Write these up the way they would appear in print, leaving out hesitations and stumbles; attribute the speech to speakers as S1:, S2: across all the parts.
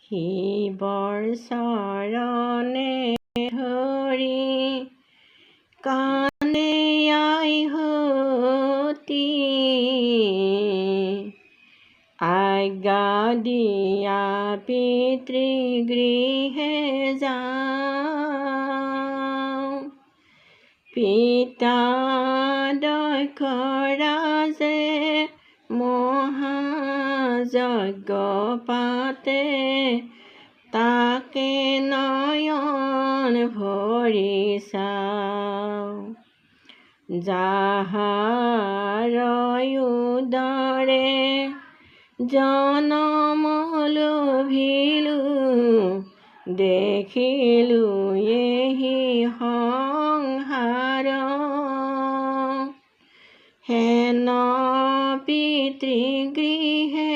S1: শিৱৰ চৰণে ধৰি কান্দে আইহঁতি, আজ্ঞা দিয়া পিতৃগৃহে যাওঁ। পিতা দক্ষ ৰাজে মহাযজ্ঞ পাতে, তাকে নয়ন ভৰি চাওঁ। যাহাৰ উদৰে জনম লভিলো, দেখিলো এহি সংসাৰ। হেন পিতৃগৃহে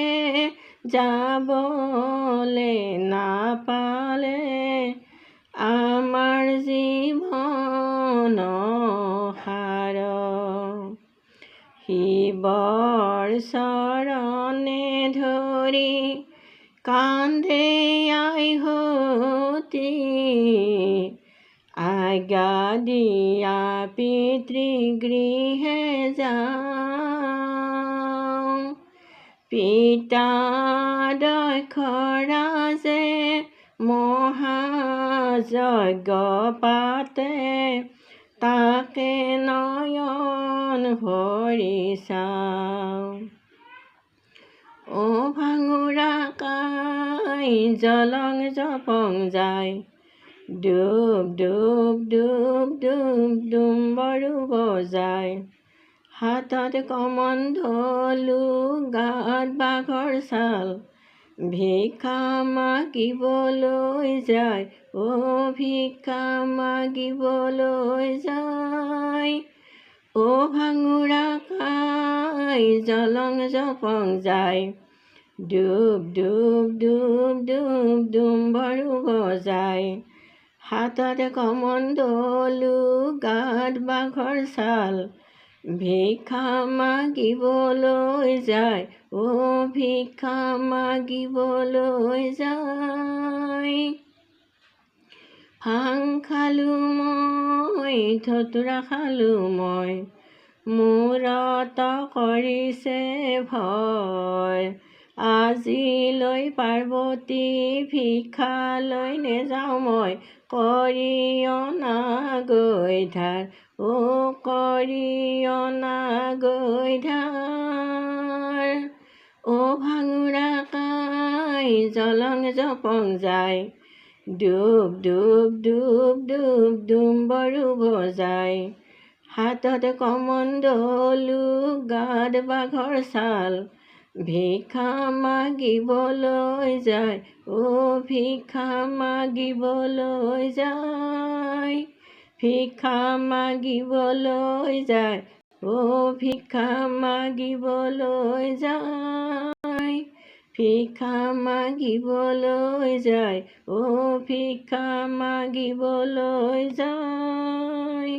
S1: যাবলে নাপালে, আমাৰ জীৱন সাৰ। শিৱৰ চৰণে ধৰি কান্দে আইহঁতি, আজ্ঞা দিয়া পিতৃগৃহে যাওঁ। পিতা দক্ষ ৰাজে মহাযজ্ঞ পাতে, তাকে নয়ন ভৰি চাওঁ। ভাঙোৰা কাই জলং জপং যায়, ডুব ডুব ডুব ডুব ডুম্বৰু বজায়। হাতত কমণ্ডলু, গাত বাঘৰ ছাল, ভিক্ষা মাগিবলৈ যায়, ভিক্ষা মাগিবলৈ যায়। ভাঙোৰা কাই জলং জপং যায়, ডুব ডুব ডুব ডুব ডুম্বৰু বজায়। হাতত কমণ্ডলু, গাত বাঘৰ ছাল, ভিক্ষা মাগিবলৈ যায়, ভিক্ষা মাগিবলৈ যায়। ভাং খালো মই, ধতুৰা খালো মই, মূৰত কৰিছে ভয়। আজিলৈ পাৰ্বতী ভিক্ষালৈ নেযাওঁ মই, কৰি অনাগৈ ধাৰ, কৰি অনাগৈ ধাৰ। ভাঙোৰা কাই জলং জপং যায়, ডুব ডুব ডুব ডুব ডুম্বৰু বজায়। হাতত কমণ্ডলু, গাত বাঘৰ ছাল, ভিক্ষা মাগিবলৈ যায়, ভিক্ষা মাগিবলৈ যায়। ভিক্ষা মাগিবলৈ যায়, ভিক্ষা মাগিবলৈ যায়। ভিক্ষা মাগিবলৈ যায়, ভিক্ষা মাগিবলৈ যায়।